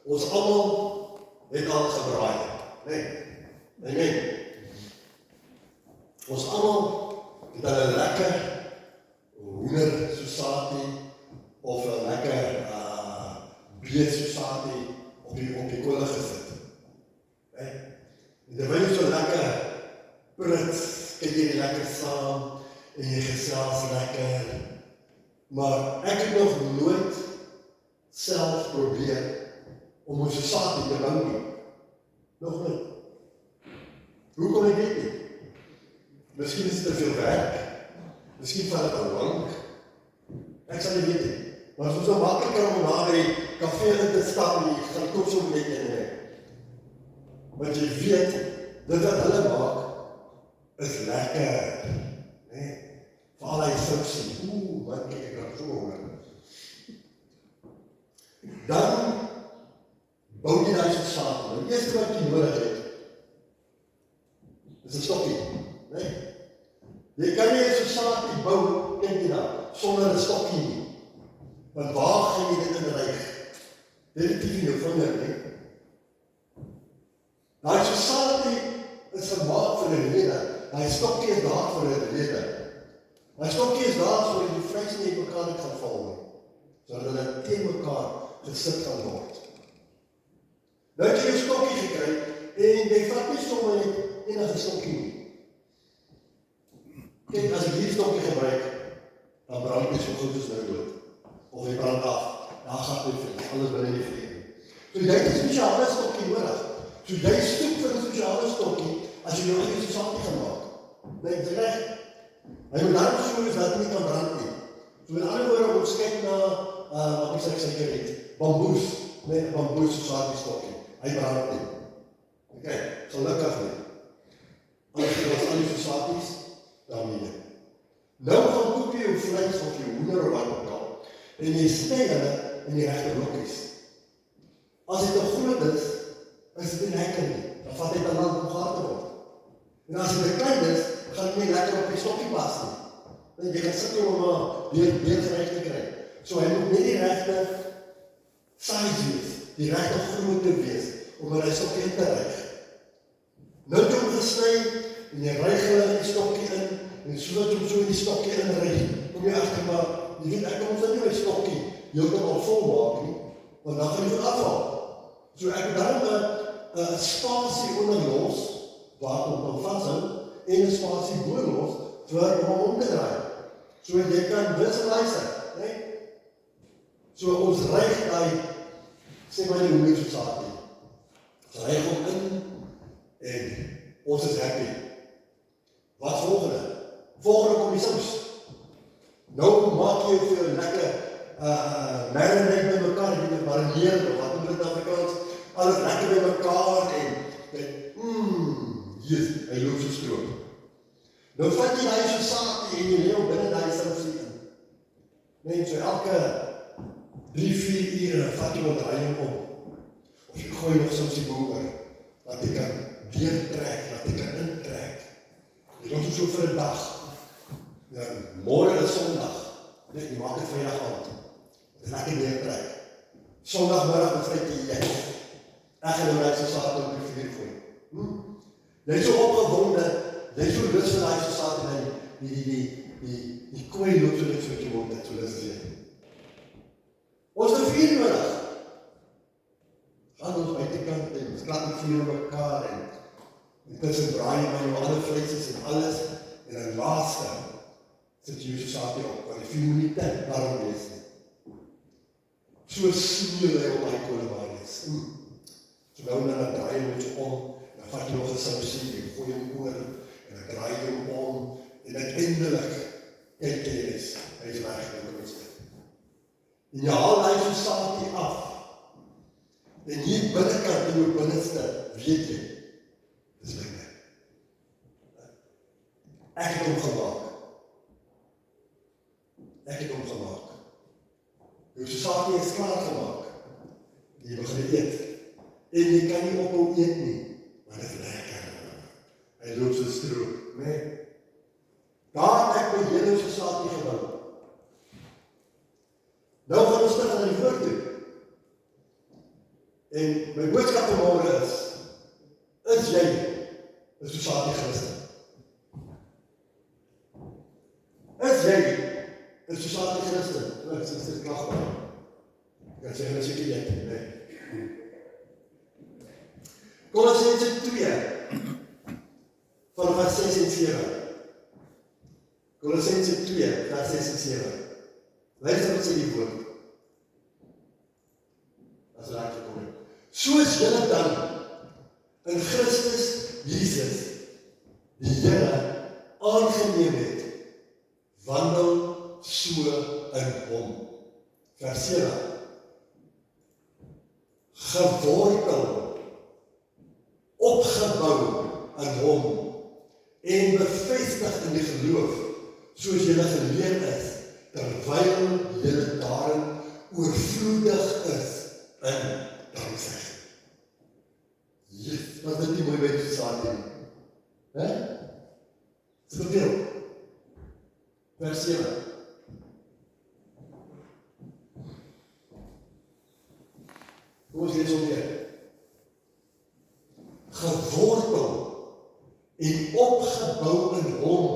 Ons almal het al gebraai, nee. Amen. Ons almal het al 'n lekker hoender sosatie of 'n lekker beet sosatie op die kolle gesit. Nee. En terwyl jy so lekker prits, kyk jy lekker saam en jy gesels lekker. Maar ek het nog nooit self probeer om ons sosatie te bou nie. Nog nooit. Hoe kom ek dit nie? Miskien is dit te veel werk. Miskien val dit al lank. Ek sal nie weet nie. Maar het is so makliker om na by die kafee in te stap en jy gaan kop so net in. Want jy weet, dit wat hulle maak, is lekker. Nee. Veral hy suksie. Wat kyk ek dan so honger. Dan bou jy daai sosatie. Die eerste wat jy nodig het, is 'n stokkie. Nee. Jy kan nie 'n sosatie bou, kyk jy dan, sonder 'n stokkie nie. Want waar gaan jy dit inryg? Definitief in jou vinger, nee. Daai sosatie is gemaak vir 'n rede. Daai stokkie is daar vir 'n rede. Daai stokkie is daar sodat die vleis nie mekaar nie gaan val nie. Sodat hulle teen mekaar gesit gaan word. Nou het jy 'n stokkie gekry en jy vat nie sommer net enige stokkie nie. Kijk, as ek hierdie stokkie gebruik, dan brand my so goed as nou dood. Of hy brand af. Daar gaan my vriend, alles binne die vrede. So jy het 'n spesiale stokkie nodig. So jy soek vir 'n spesiale stokkie as jy jou eie sosatie gaan maak. Nee, dit is reg. Hy moet daarom so is dat hy nie kan brand nie. So met ander woorde, ons kyk na, wat ek seker het, bamboes. Nee, 'n bamboes sosatie stokkie. Hy brand nie. Ok, gelukkig nie. Anders was al die sosaties daarmee. Nou gaan koop jy jou vleis of jou hoender of wat ook al, en jy sny hulle in die regte blokkies. As dit te groot is dit nie lekker nie. Dan vat dit te lank om gaar te word. En as dit te klein is, gaan dit nie lekker op die stokkie pas nie. En jy gaan sukkel om weer reg te kry. So hy moet net die regte size wees, die regte grootte wees, om hy stokkie in te ryg. Nou het jy hom gesny, en jy ryg hulle in die stokkie in, en so dat jy hom so in die stokkie inryg, kom jy agter, maar jy weet, ek kan ons nie my stokkie heeltemal vol maak nie, want dan gaan jy van afval. So ek het daarom 'n spasie onderlos, waar ek hom vashou, en 'n spasie boonlos, vir om om te draai. So jy kan visualiseer, nee? So ons ryg daai, sê maar die hoender sosatie. Ons ryg hom in, en ons is happy. Wat volgende? Volgende kom die sous. Nou maak jy vir jou lekker marinade by mekaar, jy moet marineer, of wat moet dit Afrikaans, alles lekker by mekaar en yes, hy loop so stroop. Nou vat jy daai sosatie en jy lê hom binne daai sousie in. Nee, so elke 3-4 ure vat jy hom draai hom om. Of jy gooi nog sousie boor, dat jy kan deurtrek, dat jy kan intrek. Jy doen so vir 'n dag. Ja, môre is Sondag. Nee, jy maak dit Vrydag aand. Dit is lekker deurtrek. Sondagmiddag bevryk jy. Ek gaan nou net sosatie op die vuur gooi. Jy is so opgewonde, jy is so lus vir daai sosatie, die koei loop so net so jy word net so lus as jy. Ons het 4 nodig. Gaan ons buitekant en ons klap die vuur op mekaar en tussen braai my jou ander vleisies en alles, en dan laaste sit jy jou sosatie op, want die vuur moet nie te warm wees nie. So smeer hy op my koolbaar is. So nou dan draai jy hom so om, dan vat jy nog 'n sousie, jy gooi hom oor, en dan draai jy hom om, en uiteindelik kyk jy is, hy is reg in die stuk. En jy haal hy sosatie af, en hier binnekant in jou binneste, weet jy, dis myne. Ek het hom gemaak. Ek het hom gemaak. Jou sosatie is klaar gemaak. Jy begin eet. En jy kan nie ophou eet nie, maar dit is lekker. Hy loop so stroop, nee. Daar het ek my hele sosatie gebou. Nou gaan ons terug aan die woord toe. En my boodskap vanmôre is jy 'n Society Christen? Is jy 'n Society Christen? Ek sê dit kragtig. Ek sê hulle seker jy, nee. Kolossense 2 van vers 6 en 7. Kolossense 2 vers 6 en 7. Luister wat sê die woord. As raak ek kom. Soos julle dan in Christus Jesus die Here aangeneem het, wandel so in hom. Vers 7. Gewortel, opgebou in hom en bevestig in die geloof, soos julle geleer is, terwyl julle daarin oorvloedig is in danksegging. Yes, wat dit nie mooi by die Society nie. Hè? Dis verbeel. Vers 7. Hoe is dit so weer? Gewortel en opgebou in hom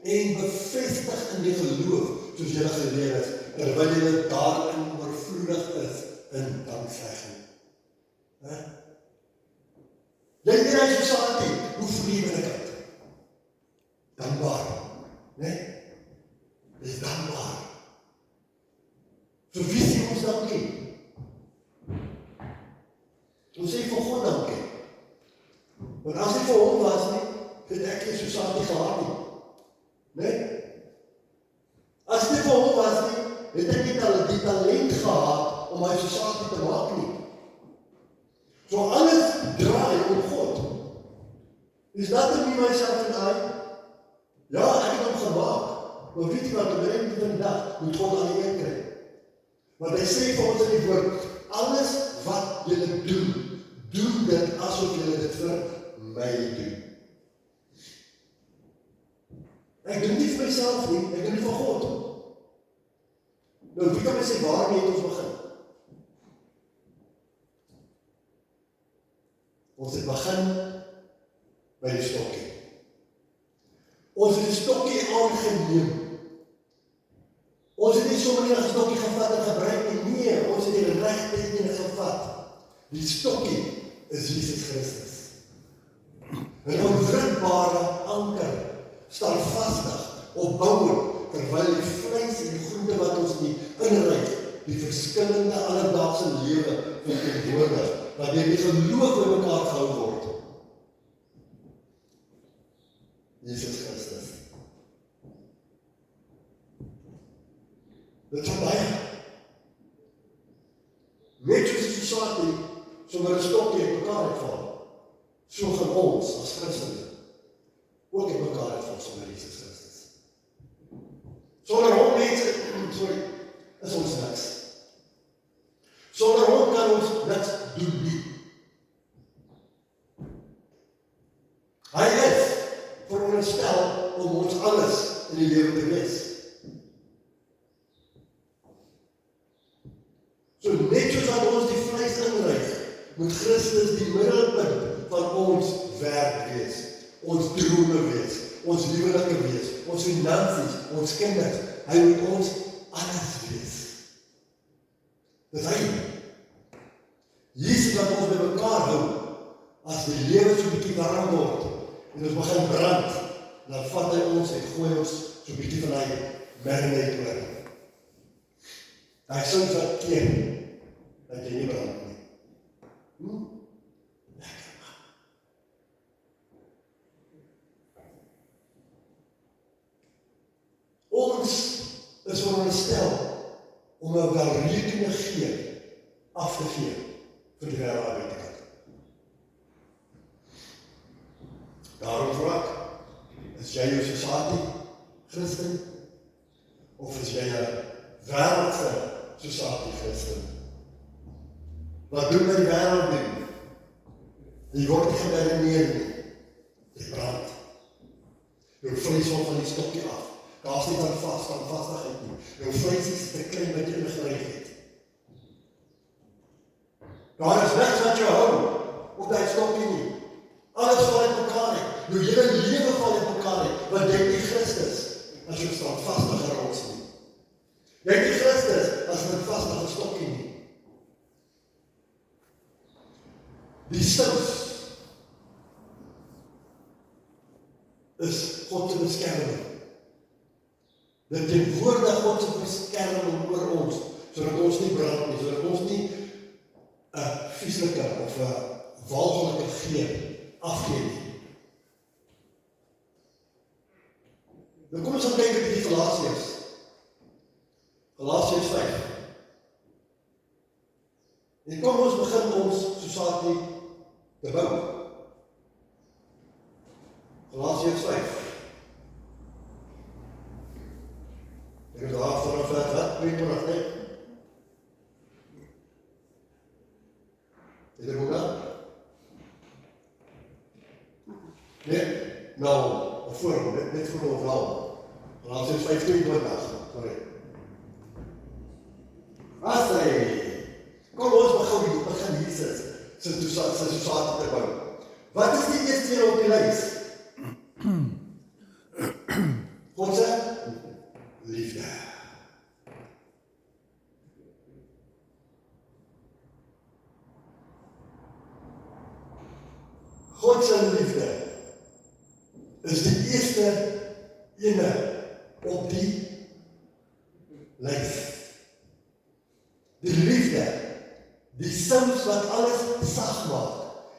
en bevestig in die geloof, soos julle geleer is, terwyl julle daarin oorvloedig is in danksegging. Hè? Jy in die Society, hoe voel jy binnekant? Dankbaar, né? Dis dankbaar. Vir wie sê ons dankie? Ons sê vir God dankie. Want as dit vir hom was nie, het ek nie Society gehad nie. Né? As dit vir hom was nie, het ek nie die talent gehad om my Society te maak nie. So alles draai om God. Is dat in myself en I? Ja, ek het hom gemaak. Maar weet jy wat, op die einde van die dag moet God aan die eer kry. Want hy sê vir ons in die woord, alles wat julle doen, doen dit asof julle dit vir my doen. Ek doen nie vir myself nie, ek doen nie vir God. Nou, wie kan my sê, waarmee het ons begin? Ons het begin by die stokkie. Ons het die stokkie aangeneem. Ons het nie sommer die stokkie gevat en gebruik nie. Nee, ons het die regte een gevat. Die stokkie is Jesus Christus. 'n onwrikbare anker, standvastig, opbouend, terwyl die vleis en die groente wat ons nie inryk, die verskillende alledaagse lewe verteenwoordig, wat deur die geloof by mekaar gehou word. Jesus Christus. Dit is baie. Net soos die Society, sommer 'n stokkie in mekaar uitval, so gaan ons as Christene ook in mekaar uitval sommer Jesus Christus. Sonder hom mense, is ons niks. Sonder hom kan ons niks doen nie. Hy is veronderstel om ons alles in die lewe te wees. So net soos wat ons die vleis inryk, moet Christus die middelpunt van ons werk wees, ons drome wees, ons huwelike wees, ons finansies, ons kinders. Hy moet ons alles wees. Dis hy. Jesus wat ons by mekaar hou, as die lewe so 'n bietjie warm word, en ons begin brand, dan vat hy ons en gooi ons so 'n bietjie van hy marinate oor. Hy sê wat teen, dat jy nie brand nie. Lekker man. Ons is veronderstel om 'n welrekende gee af te gee vir die wêreld. Daarom vra ek, is jy 'n Society Christen? Of is jy 'n wêreldse Society Christen? Wat doen my die wêreld doen? Die word nie geredeneer nie. Die brand. Jou vlees val van die stokkie af. Daar is nie dan vastigheid nie. Jou vlees is te klein wat jy ingryp het. Daar is niks op die stokkie nie. Alles val uit mekaar uit. Jou hele lewe val uit mekaar uit, want jy het nie Christus as jou standvastige rots nie. Jy het nie Christus as 'n vastige stokkie nie. Die sous is God se beskerming. Dit teenwoordig God se beskerming oor ons, sodat ons nie brand nie, sodat ons nie 'n vieslike of 'n walglike greep afgee nie. Nou kom ons gaan kyk op die Galasiërs. Galasiërs 5. En kom ons begin ons society te bou. Galasiërs 5. Ek is daar vanaf wat? 22, nee? Het jy ook dat? Nee? Nou, of voor, net voor of nou. Galasiërs 5, 22, sorry. As hy, kom ons begin Jesus sy society te bou. Wat is die eerste een op die lys? God se liefde. God se liefde is die eerste ene op die lys. Die liefde, die sins wat alles sag maak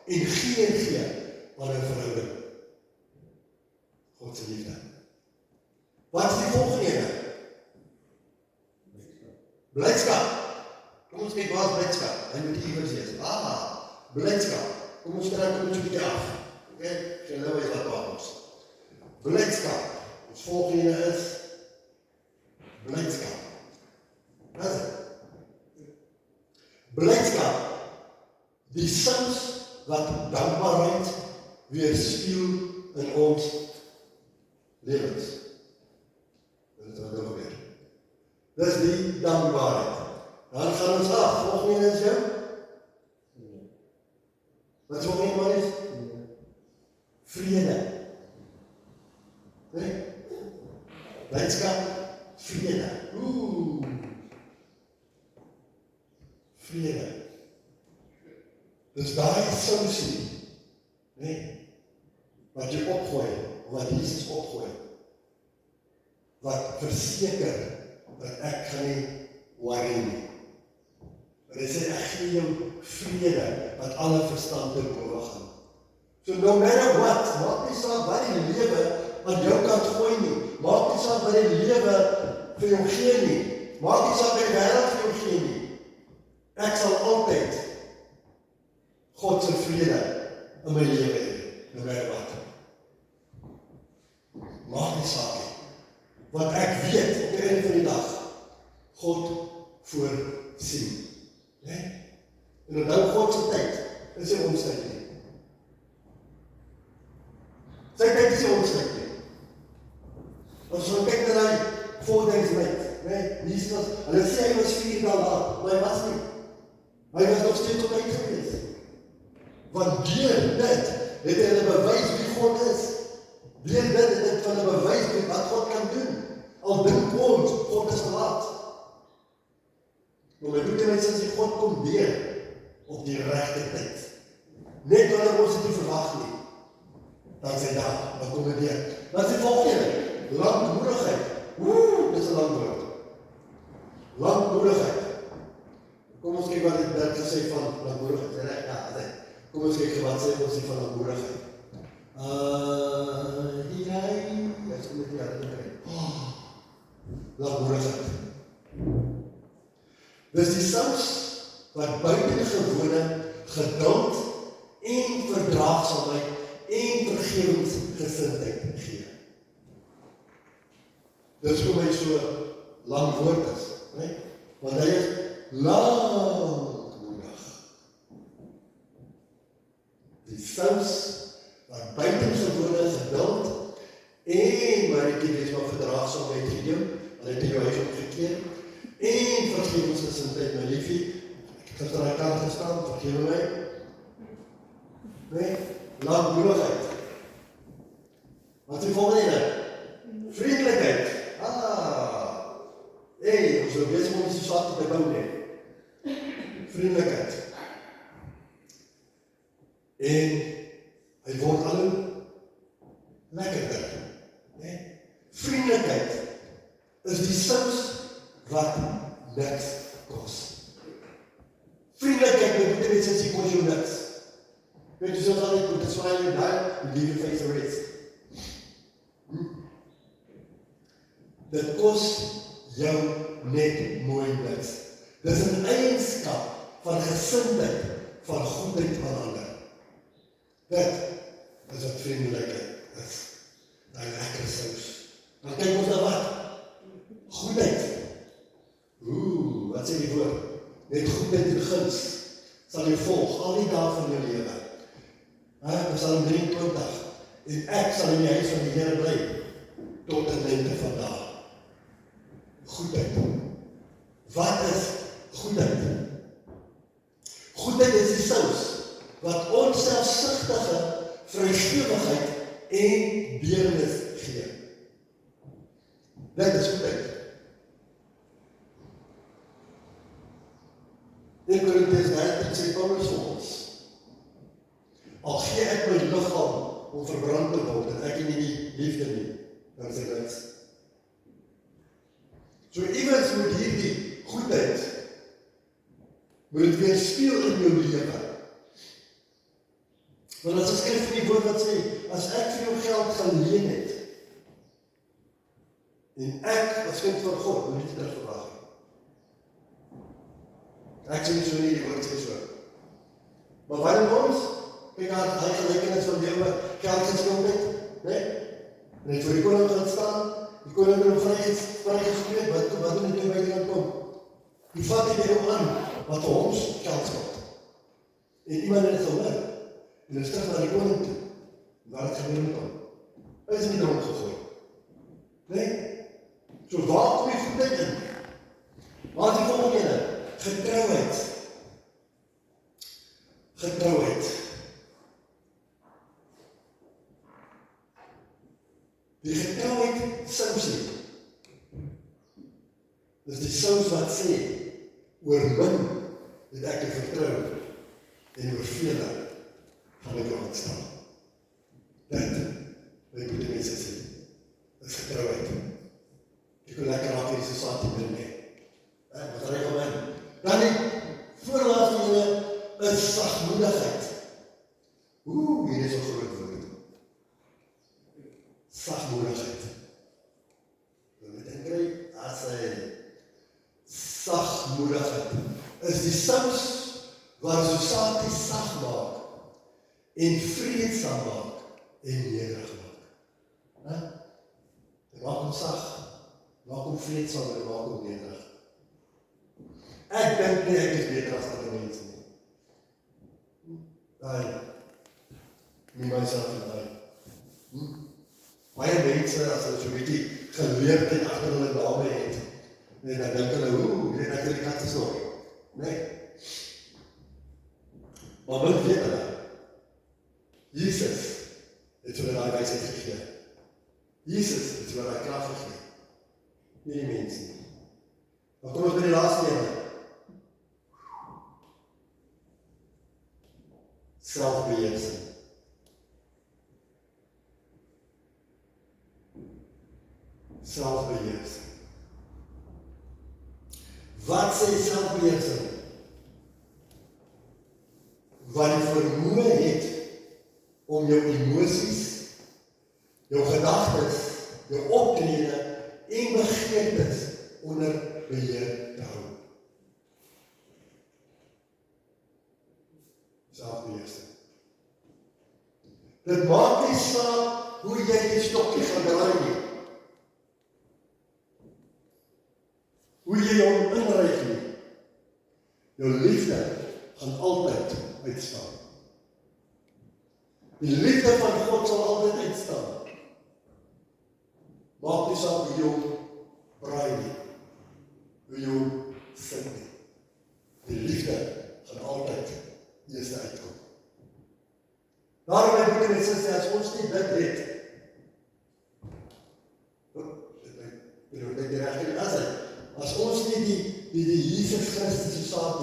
en gee aan 'n verhouding. God se liefde. Wat is die volgende ene? Blydskap. Kom ons kyk waar is blydskap. Hy moet hier wees. Blydskap. Kom ons trek ons 'n bietjie af. Okay? Jy nou is wat daar ons. Blydskap. Ons volgende ene is blydskap. Wat is dit? Blydskap. Die sins wat dankbaarheid weerspieël in ons lewens. Dit is wat er gebeur. Dis die dankbaarheid. Dan gaan ons af. Volgende is jou? Wat is volgende maar is? Vrede. Nee? Blydskap, vrede. Vrede. Dus daai sousie, nee, wat jy opgooi, wat Jesus opgooi, wat verseker dat ek gaan nie worry nie. Hy sê ek gee jou vrede wat alle verstand te bowe gaan. So no matter what, maak nie saak wat die lewe aan jou kant gooi nie, maak nie saak wat die lewe vir jou gee nie, maak nie saak wat die wêreld vir jou gee nie. Ek sal altyd God se vrede in my lewe hê, no matter what. Maak nie saak nie. Want ek weet op die einde van die dag God voorsien. Nee? En onthou God se tyd is nie ons tyd nie. Sy tyd is nie ons tyd nie. As ons kyk na die voordingswet, nee, Jesus, hulle sê hy was 4 dae laat, maar hy was nie. Hy was nog steeds op tyd gewees. Want deur dit het hy hulle bewys wie God is. Deur dit het hy van hulle bewys wat God kan doen. Al dink ons, God is te laat. Maar my broeder en my sussie, God kom weer op die regte tyd. Net wanneer ons dit nie verwag nie. Dan sê daar, dan kom hy weer. Wat is die volgende? Langmoedigheid. Dis 'n lang woord. Langmoedigheid. Kom ons kyk wat dit gesê van langmoedigheid. Reg, ja, nee. Kom ons kyk wat sê ons van langmoedigheid. Ek kom dit hier kry. Langmoedigheid. Dis die sins wat buitengewone geduld en verdraagsaamheid en vergewensgesindheid gee. Dis hoe my so lang woord is, né? Want hy is langmoedig. Die sins wat buitengewone geduld en maar ek weet wat verdraagsaamheid gee, hulle het jou huis opgekeer. En vergewensgesindheid, my liefie, ek het gister aan die kant gestaan, vergewe my. Nee, lankmoedigheid. Wat is die volgende ene? Vriendelijkheid. Hey, ons wil bezig om die sociatie te bouwen. Vriendelijkheid. En hy word al hoe lekkerder. Nee? Vriendelijkheid is die sous wat niks kost. Vriendelijkheid moet dit wees as jy kost jou niks. Weet jy soos al die goed, dit is waar jy daar, you leave your face the rest. Dit kost jou net mooi niks. Dit is 'n eienskap van gesindheid, van goedheid van ander. Dit is wat vriendelikheid is. Daai lekker sous. Dan kyk ons na wat? Goedheid. Wat sê die woord? Net goedheid en guns sal jy volg al die dae van jou lewe. Psalm 23. En ek sal in die huis van die Here bly tot die einde van dae. Goedheid. Wat is goedheid? Goedheid is die sous wat onselfsugtige vrygewigheid en deernis gee. Dit is goedheid. 1 Korintiërs 13 sê Paulus vir ons, al gee ek my liggaam om verbrand te word en ek het nie die liefde nie, dan is ek niks. So iewers moet hierdie goedheid moet weerspieël in jou lewe. Want as 'n skrif in die woord wat sê, as ek vir jou geld geleen het, en ek as kind van God, moet nie terugverwag nie. Ek sê nie so nie, die woord sê so. Maar waarom ons? Kyk aan hy gelykenis van lewe, geld geskuld het, nee? En het vir die koning gaan staan, die koning het hom vrygespreek, wat doen die by die hand kom? Die vat die jou aan, wat vir ons geld skuld. En iemand het gehoor, en hy is terug na die koning toe, waar het gebeur met hom? Hy is nie dronk gegooi. Nee? So waar kom die goedheid in? Waar is die volgende ene? Getrouheid. Getrouheid. Die getrouheid sous nie. Dis die sous wat sê, oor min het ek te vertrou, en oor vele gaan ek jou aanstaan. Dit, wat die mense sê, is getrouheid. Ek wil lekker raak in die society bin nie. Wat reik om in? Dan die voorlaatste ene is sagmoedigheid. Hier is 'n groot woord. Sagmoedigheid. Wil jy dit kry? As hy sagmoedigheid is die sous waar society sag maak en vreedsaam maak en nederig maak. Dit maak hom sag, maak hom vreedsaam en maak hom nederig. Ek dink nie ek is beter as ander mense nie. Nie myself nie. Baie mense, as hulle so bietjie geleerdheid agter hulle name het, en dan dink hulle, ek het die kat gesnork. Nee. Maar wat weet hulle? Jesus het vir hulle daai wysheid gegee. Jesus het vir hulle daai krag gegee. Nie die mense nie. Maar kom ons by die laaste ene. Selfbeheersing. Selfbeheersing. Wat sê selfbeheersing? Wat die vermoë het om jou emosies, jou gedagtes, jou optrede en begeertes onder beheer te hou. Selfbeheersing. Dit maak nie saak hoe jy die stokkie gaan draai nie. Hoe jy hom inryg nie. Jou liefde gaan altyd uitstaan. Die liefde van God sal altyd uitstaan. Maak nie saak hoe jy hom braai nie. Hoe jy hom sit nie. Die liefde gaan altyd eerste uitkom. Daarom my broeder en suster, as ons nie dit het, as ons nie die Jesus Christus se saad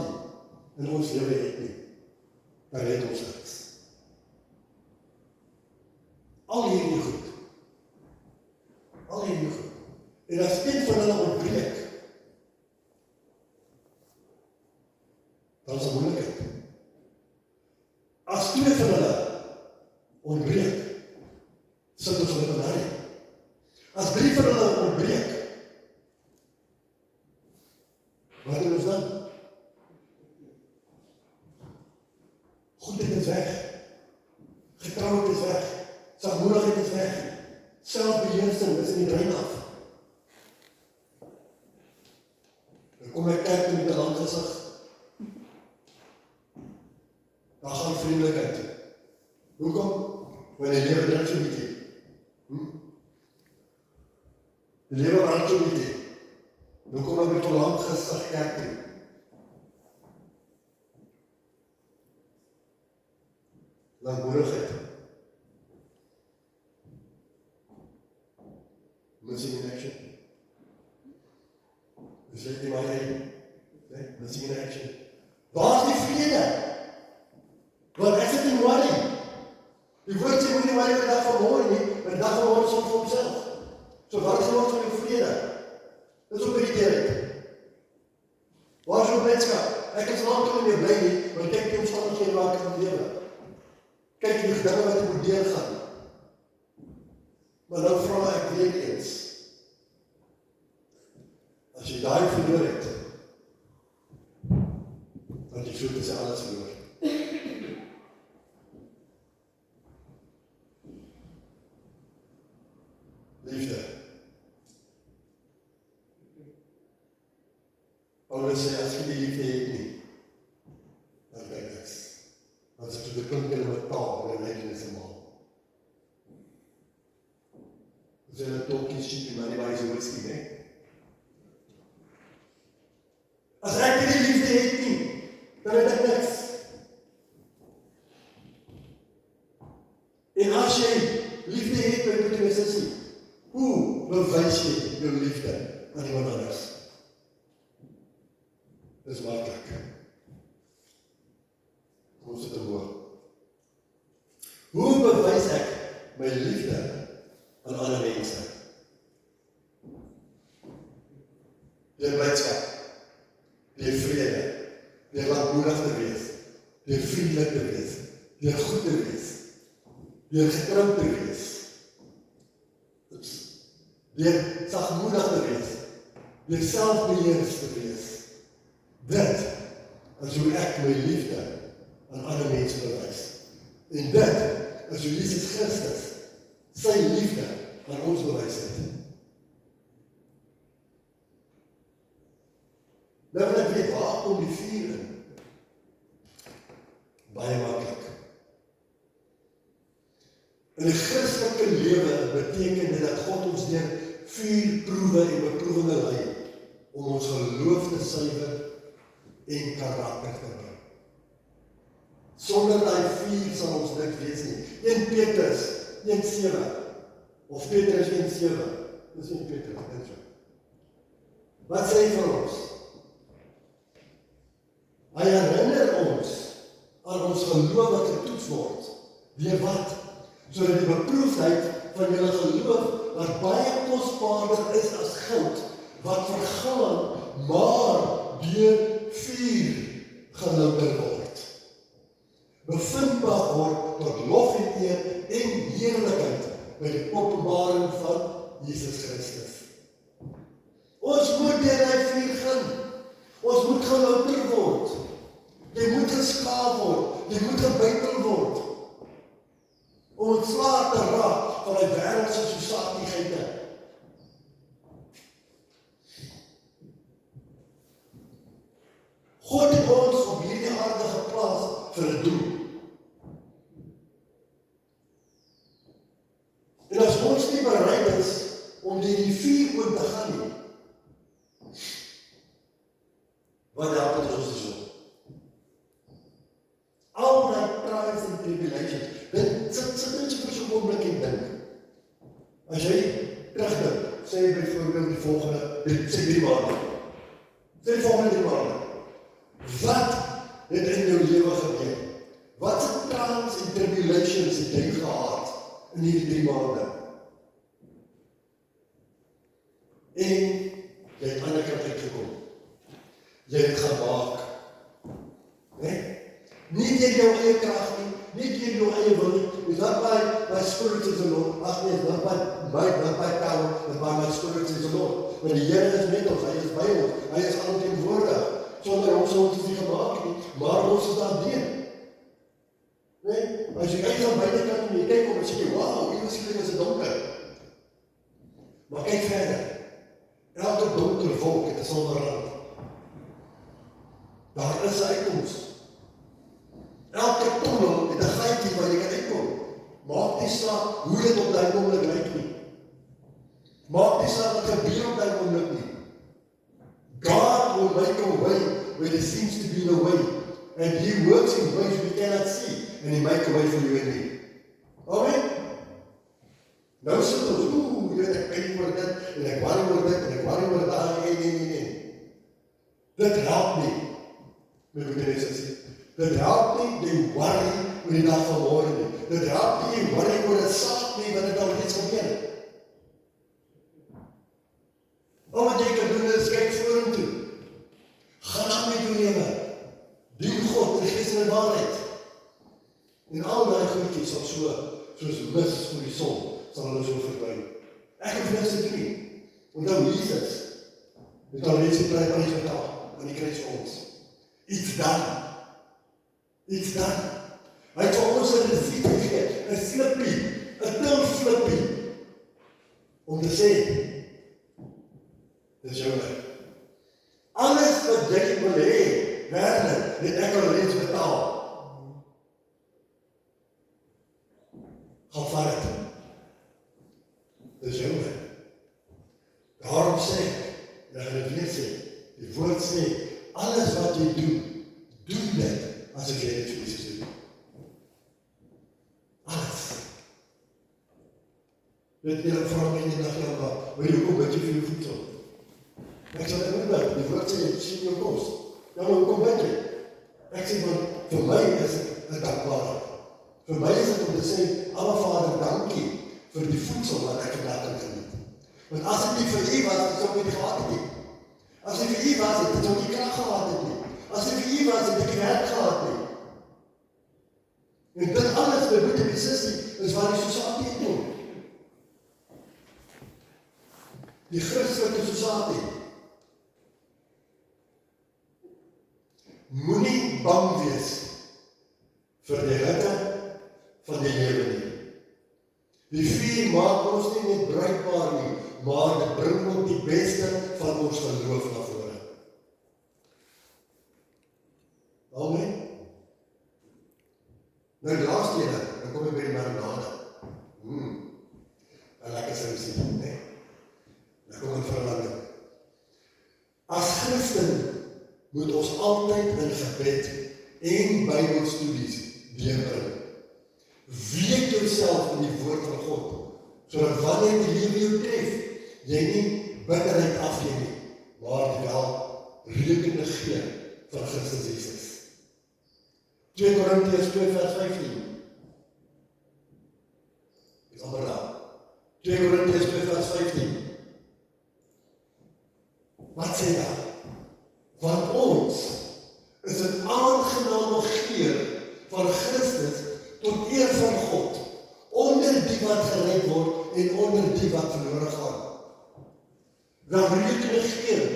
in ons lewe het nie, dan het ons niks. Al hierdie goed. En as een van hulle ontbreek, dan is 'n moeilikheid. As twee van hulle ontbreek, sit ons met 'n lei. As 3 van hulle ontbreek, wat doen ons dan? Goedheid is weg. Getrouheid is weg. Sagmoedigheid is weg. Selfbeheersing is in die brein af. Dan kom ek kyk met 'n lang gesig. Dan gaan vriendelikheid toe. Hoekom? Want die lewe druk so bietjie. Die lewe brand so bietjie. Dan kom ek met 'n lang gesig kerk toe. Langmoedigheid. Missing in action. Is dit nie maar nee, missing in action. Waar is die vrede? Want ek sit in worry. Die woord sê moet nie worry vir die dag van môre nie, maar die dag van môre soms vir homself. So wat is ons van die vrede? Dit is ook irriterend. Waar is jou blydskap? Ek is lank nie meer bly nie, want kyk die omstandighede waar ek in lewe. Kyk die dinge wat ek moet deurgaan. Maar nou vra ek weer eens, as jy daai verloor het, want jy voel dat jy alles verloor. Liefde. Paulus sê, as jy die liefde het nie, dan kan ek niks. Dan is dit klink in my taal, en hy is eenmaal. Ons het 'n talkie sheet in my wijze whisky, nee? As ek nie die liefde het nie, dan het ek niks. En as jy liefde het, my broeder en sussie, hoe bewys jy jou liefde aan iemand anders? Dis maklik. Ons het 'n woord. Hoe bewys ek my liefde aan ander mense? Deur blydskap, deur vrede, deur lankmoedig te wees, deur vriendelik te wees, deur goed te wees, deur getrou te wees, deur sagmoedig te wees, deur selfbeheers te wees. Dit is hoe ek my liefde aan ander mense bewys. En dit is hoe Jesus Christus sy liefde aan ons bewys het. Nou wil ek weet, waar kom die vuur in? Baie maklik. In die Christelike lewe beteken dit dat God ons deur vuurproewe en beproewinge lei om ons geloof te suiwer en karakter te bring. Sonder daai vuur sal ons niks wees nie. 1 Petrus 1:7 of Petrus 1:7. Dis nie Petrus, dit so. Wat sê hy vir ons? Hy herinner ons aan ons geloof wat getoets word. Deur wat? Sodat die beproefdheid van julle geloof wat baie kosbaarder is as goud, wat vergaan, maar deur vuur gelouter word. Bevindbaar word tot lof en eer en heerlikheid by die openbaring van Jesus Christus. Ons moet deur die vuur gaan. Ons moet gelouter word. Jy moet geskaaf word. Jy moet gebytel word. Om ontslae te raak van die wêreldse sosietighede. God het ons op hierdie aarde geplaas vir 'n doel. En as ons nie bereid is om deur die vuur oop te gaan nie, wat help dit ons so? Al die trials en tribulations. Sit net vir so 'n oomblik en dink. As jy terugdink, sê byvoorbeeld die volgende, sê 3 maande. Sê die volgende 3 maande. Wat het in jou lewe gebeur? Wat se trials en tribulations het jy gehad in hierdie 3 maande? En jy het aan die kant uitgekom. Jy het gemaak. Nie deur jou eie krag nie, nie deur jou eie wil nie. It's not by spirit is the Lord. Ag nee, not by power, but by my spirit is the Lord. Want die Here is met ons, hy is by ons, hy is alomteenwoordig. Sonder hom sou ons nie gemaak nie, maar ons is daar deur. As jy kyk aan buitekant en jy kyk om en sê jy, wow, hier is dit donker. Maar kyk verder. Elke donker wolk het 'n silwer rand. Daar is 'n uitkoms. Elke tunnel het 'n gaatjie waar jy kan uitkom. Maak nie saak hoe dit op daai oomblik lyk nie. Maak nie saak wat gebeur op daai oomblik nie. God will make a way where there seems to be no way. And He works in ways we cannot see. And He make a way for you and me. Amen? Nou sit ons, ek weet nie oor dit, en ek worry oor dit, en ek worry oor daai, nee. Dit help nie. Met wat jy sê. Dit help nie die worry oor die dag van môre nie. Dit help nie die worry oor 'n saak nie, wat dit al reeds gebeur het. Al wat jy kan doen is kyk vorentoe. Gaan aan met jou lewe. Dien God in gees en waarheid. En al daai goedjies sal soos mis voor die son, sal hulle so verdwyn. Ek het niks te doen nie. Onthou Jesus het al reeds die prys betaal aan die kruis vir ons. It's done. It's done. Hy het vir ons 'n resept gegee, 'n slippie, 'n tilslippie, om te sê, dis joune. Alles wat jy wil hê, werklik, het ek al reeds betaal. Gaan vat het. Dis joune. Daarom sê ek, dat gaan het weer sê, die woord sê, alles wat jy doen dit, as ek dit vir Jesus doen. Alles. Weet jy, ek vraag my nie dag jou maar, wil jy kom bid jy vir jou voedsel? Ek sal dit bid, die woord sê, jy sien jou kos. Ja, maar kom bid jy? Ek sê, want vir my is dit 'n dankbaarheid. Vir my is dit om te sê, Aba Vader, dankie vir die voedsel wat ek vandag kan geniet. Want as dit nie vir U was, het ek nie gehad het nie. As dit vir U was, het ek nie krag gehad het nie. As dit vir U was, het ek werk gehad nie. En dit alles, my broer en my sussie, is waar die sosiatie kom. Die Christelike sosiatie. Moenie bang wees vir die hitte van die lewe nie. Die vuur maak ons nie net bruikbaar nie, maar dit bring ook die beste van ons geloof na vore. Amen. Nou die laaste ene, dan kom ek by die marinade. 'n lekker sousie, né? Dan kom ek verlang. As Christen moet ons altyd in gebed en Bybelstudies deurbring. Weet jouself in die woord van God, sodat wanneer die lewe jou tref, jy nie bitterheid afgee nie, maar wel rekende gee van Christus Jesus. 2 Korintiërs 2 vers 15. Is amper daar. 2 Korintiërs 2 vers 15. Wat sê daar? Want ons is 'n aangename geur van Christus tot eer van God, onder die wat gered word en onder die wat verlore gaan. Wel rekende geur.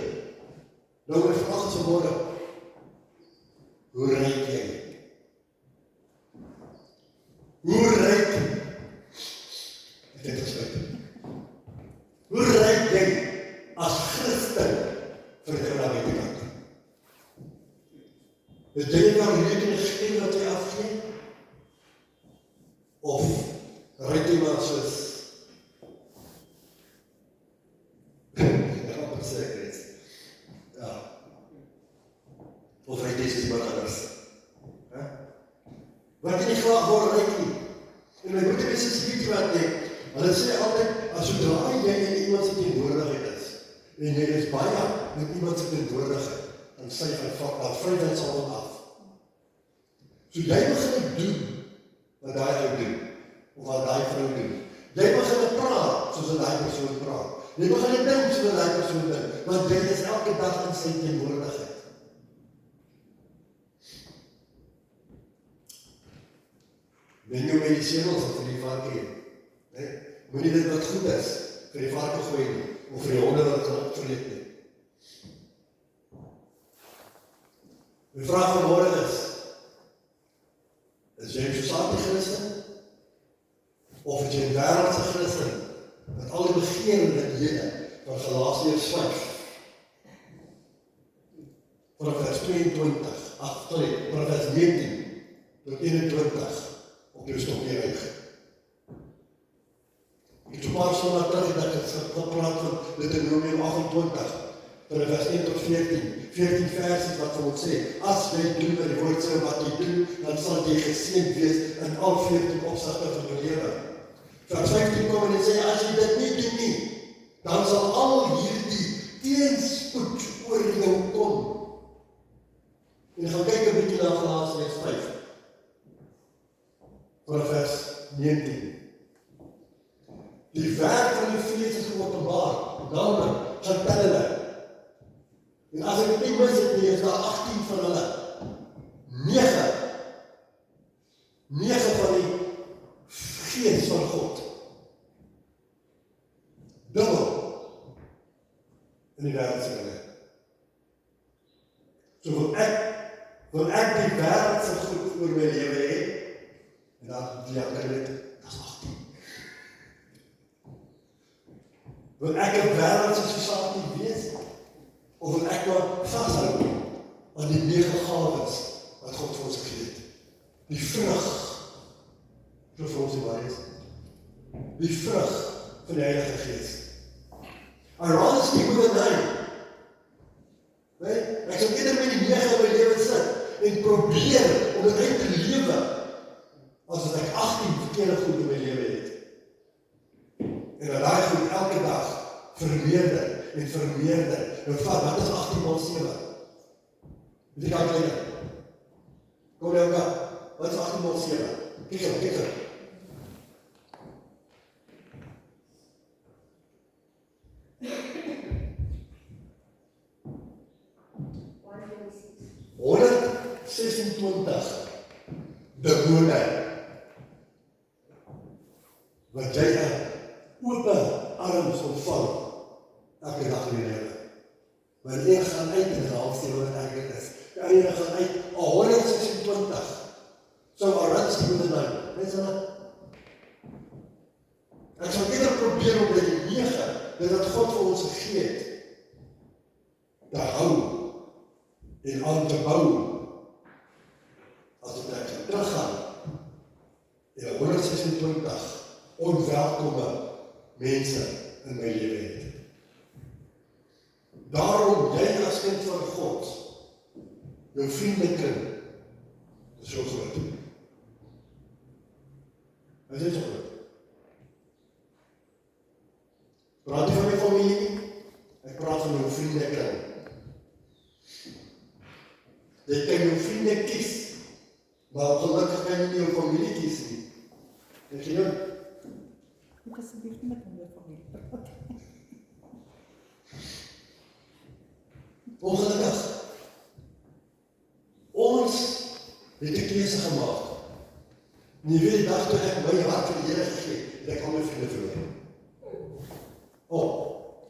Nou my vraag is vanmôre, hoe ryk jy? Hoe ryk? Ek het gespreek. Hoe ryk jy as Christen vir die buitekant? Is dit nou rekende geur wat jy afgee? Of ryk jy maar soos of ryk jy soos iemand anders? wat jy nie graag wil ryk nie. En my goeie mense weet wat nie, hulle sê altyd, as sodra jy in iemand se teenwoordigheid is, en jy is baie met iemand se teenwoordigheid, dan sê hy van vrydheid sal hom af. So jy begin doen, wat daai ou doen, of wat daai vrou doen. Jy begin praat, soos wat daai persoon praat. Jy begin dink, soos wat daai persoon dink, want jy is elke dag in sy teenwoordigheid. Wen jou met die sedels of vir die varkie, moenie dit wat goed is, vir die varkie gooi nie, of vir die honde wat het opvreet nie. My vraag vanmorgen is jy 'n sociale Christen? Of is jy 'n wêreldse Christen, met al die begeerlikhede van Galasiërs 5, vanaf vers 22, vanaf vers 19 tot 21, op jou stokje uit. Ek het 'n paar sondae terug dat ek gepraat van Deuteronomium 28, van vers 1 tot 14 versies wat vir ons sê, as jy doen wat die woord sê wat jy doen, dan sal jy geseënd wees in al 14 opsigte van jou lewe. Vers 15 kom en sê, as jy dit nie doen nie, dan sal al hierdie teenspoed oor jou kom. En gaan kyk 'n bietjie na Galasiërs 5. Vanaf vers 19. Die werk van die vlees is geopenbaar, naamlik getuielik. En as ek nie mis het nie, is daar 18 van hulle. 9 van die gees van God. Dubbel in die wêreld se dinge. So wil ek die wêreld se goed oor my lewe hê, en dan die ander net, dat is 18. Wil ek 'n wêreldse society wees, of wil ek maar vashou aan die 9 gawes wat God vir ons gegee het? Die vrug, vir ons die waarheid, die vrug van die Heilige Gees. I rather stick with the 9. Ek sal eerder met die 9 in my lewe sit, en probeer om dit uit te lewe, as as ek 18 verkeerde goed in my lewe het. En dan daai goed elke dag vermeerder en vermeerder. Nou vat, wat is 18 maal 7? Weet jy kan kleiner? Kom nou elkaar, wat is 18 maal 7? Kyk er. demone, wat jy 'n ope arms ontvang, elke dag in die lewe. Maar die een gaan uit en halfsteen wat ek is. Die ander gaan uit 126. So alright, die moet nou. Weet jy wat? Ek sal eerder probeer om by die 9, dit wat God vir ons gegee het, te hou en aan te bou. As ek kan teruggaan, en 126 onwelkome mense in my lewe het. Daarom, jy as kind van God, jou vriendekring, is so groot. Is dit so groot? Praat nie van my familie nie, ek praat van jou vriendekring. Jy kan jou vriende kies, maar gelukkig kan jy nie jou familie kies nie. Weet jy nou? Ek asseblief nie met my familie praat. Ongelukkig. Ons het 'n keuse gemaak. En jy weet die dag toe ek my hart vir die Here gegee het, ek al my vriende verloor.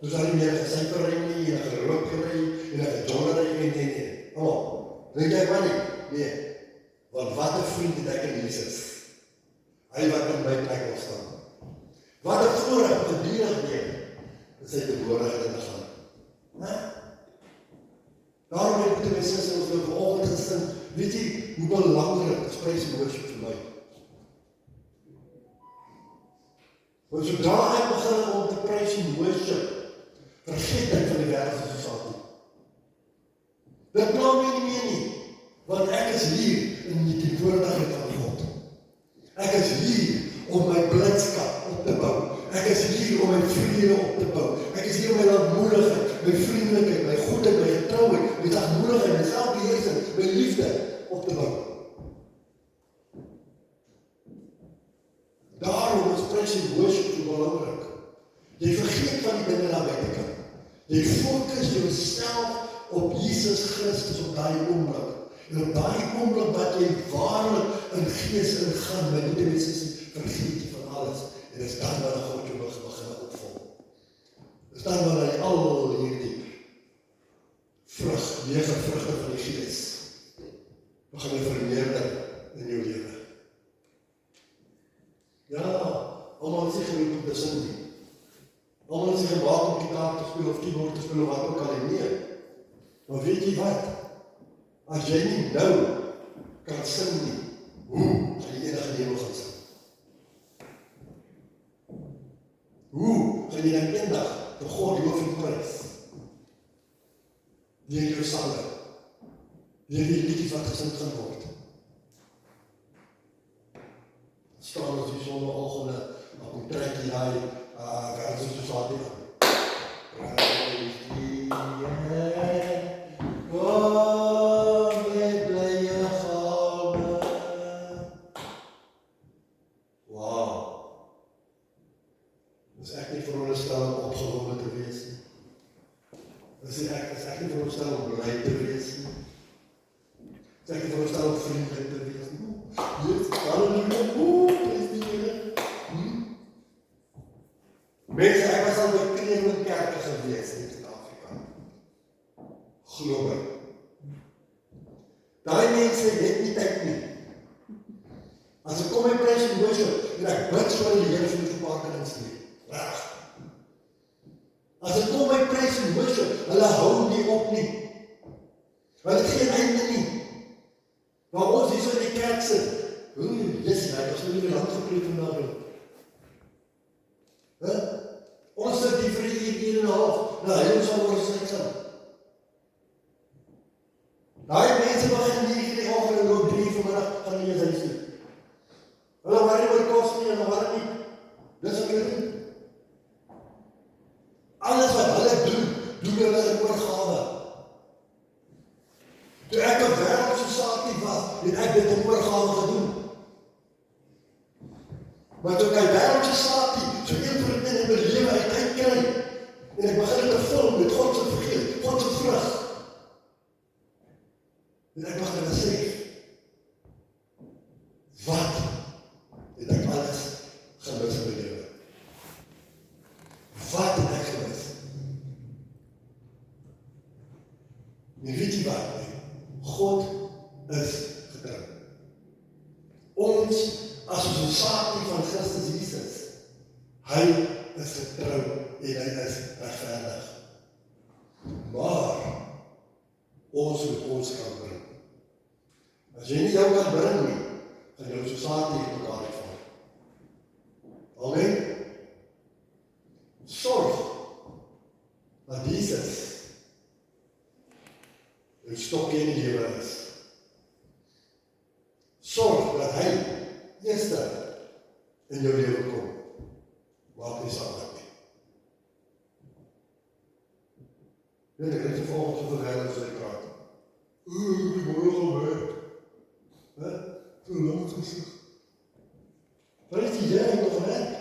Dus daar nie meer gesuikery nie, en gerookery, en gedonnery, en. Weet jy wat nie? Nee. Want wat 'n vriend het ek in Jesus. Hy wat in my plek wil staan. Wat 'n voorreg gedurig neem, dat sy teenwoordigheid in te gaan. Daarom het ek my sis ons nou vanoggend gesing, weet jy hoe belangrik is praise and worship vir my? Want sodra ek begin om te praise and worship, vergeet ek van die wêreldse sosiaal. Dit pla my nie meer nie, want ek is hier in die teenwoordigheid van God. hier om my vrede op te bou. Ek is hier om my lankmoedigheid, my vriendelikheid, my goedheid, my getrouheid, my sagmoedigheid, my selfbeheersing, my liefde op te bou. Daarom is praise and worship so belangrik. Jy vergeet van die dinge daar buitekant. Jy fokus jouself op Jesus Christus op daai oomblik. En op daai oomblik wat jy waarlik in gees ingaan, my liefde mense sê, vergeet jy van alles. En dis dan waar God jou begin opvolg. Dis dan waar hy al hierdie vrug, nege vrugte van die gees begin vermeerder in jou lewe. Ja, almal is nie geroep om te sing nie. Almal is nie gemaak om gitaar te speel of keyboard te speel of wat ook al nie. Maar weet jy wat? As jy nie nou kan sing nie, hoe gaan jy enige hemel gaan sing? Hoe gaan jy dan eendag vir God loof en prys? Deur jou sange, deur die liedjies wat gesing gaan word. Staan ons hier sonderoggende, dan kom trek jy daai versie soos wat dit is ek nie veronderstel om opgewonde te wees nie. Is ek nie veronderstel om bly te wees nie. Is ek nie veronderstel om vriendelik te wees nie. Halleluja, prys die Here. Mense, ek was al by klein kerke gewees in Suid-Afrika. Glo my. Daai mense het nie tyd nie. As ek kom in praise and worship, en ek bid so die Here vir my so 'n paar kinders nie. Reg. As ek kom by praise and worship, hulle hou nie op nie. Want dit geen einde nie. Maar ons hier so in die kerk sit, yes, ek was nie lang gepreek vandag. Ons sit hier vir 1 uur en 'n half, nou hy ons sal ons sing. Daai mense begin 9 in die oggend en loop 3 vanmiddag gaan nie eens huis toe. Hulle worry oor kos nie, hulle worry nie. Dis wat hulle doen. Alles wat hulle doen hulle in oorgawe. Toe ek 'n wêreldse saakie was, het ek dit in oorgawe gedoen. Maar toe ek wêreldse saakie, so een vir in my lewe uitkry, en ek begin te vul met God se vergifnis, God se vrug. En ek begin te sê, wat het ek alles gemis in my lewe? Wat het ek gemis? En weet jy wat? God is getrou. Ons, as ons 'n saakie van Christus Jesus, hy is getrou en hy is regverdig. Maar ons moet ons kan bring. As jy nie jou kan bring nie, gaan jou so saakie in mekaar uitval. Amen. Sorg dat Jesus een stokje in die lewe is. Sorg dat hy eerste in jou lewe kom. Maak nie saak nie. Weet ek het volgens soveel heilig as ek praat. Die mooi gewerk. Toe lang gesig. Wat is die Here nog gewerk?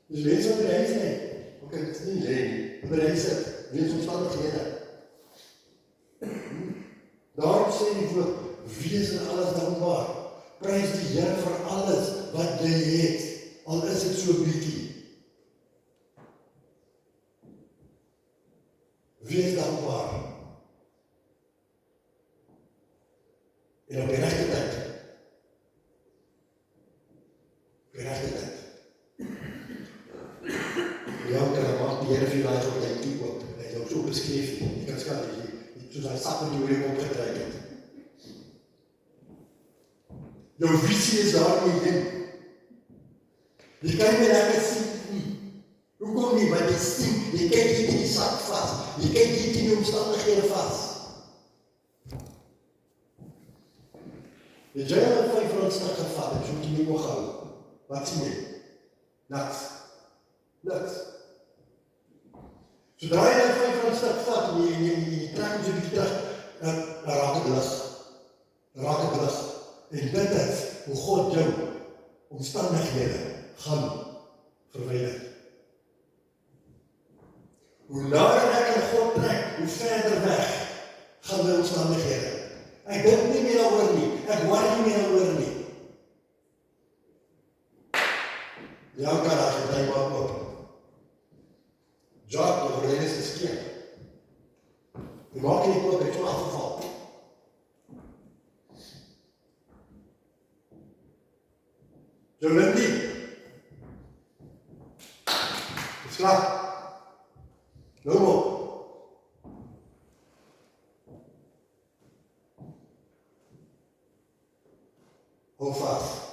Dus wees wat hy is nie. Ok, dit is nie lê nie. Maar hy sê, wees omstandighede. Daarom sê die woord, wees in alles dankbaar. Prys die Here vir alles wat jy het, al is dit so bietjie. Wees dankbaar. En op die regte tyd. Op die regte tyd. Ja, kan maak die Here vir jou op die tyd op. Hy het so beskryf, jy kan skat soos hy sak met jou opgetrek het. Jou visie is daarmee heen. Jy kan nie lekker sien nie. Hoekom nie? Want jy sien, jy kyk hier in die sak vas. Jy kyk hier in die omstandighede vas. Jy jy het 5 rand stak gevat, ek soek jy nie mag hou. Wat sien jy? Niks. Niks. Zodra jy dan van die stuk vat en jy trek ons 'n bietjie terug, dan raak dit lus. Dan raak dit lus. En dit is hoe God jou omstandighede gaan verwyder. Hoe nader ek aan God trek, hoe verder weg gaan my omstandighede. Ek dink nie meer daaroor nie. Ek worry nie meer daaroor nie. Ja, garage, jy maak op. Job, die gordijn is geskeen. Die maak nie oop, het so afgeval. Jou Lindy. Is klaar. Nou op. Hou vast.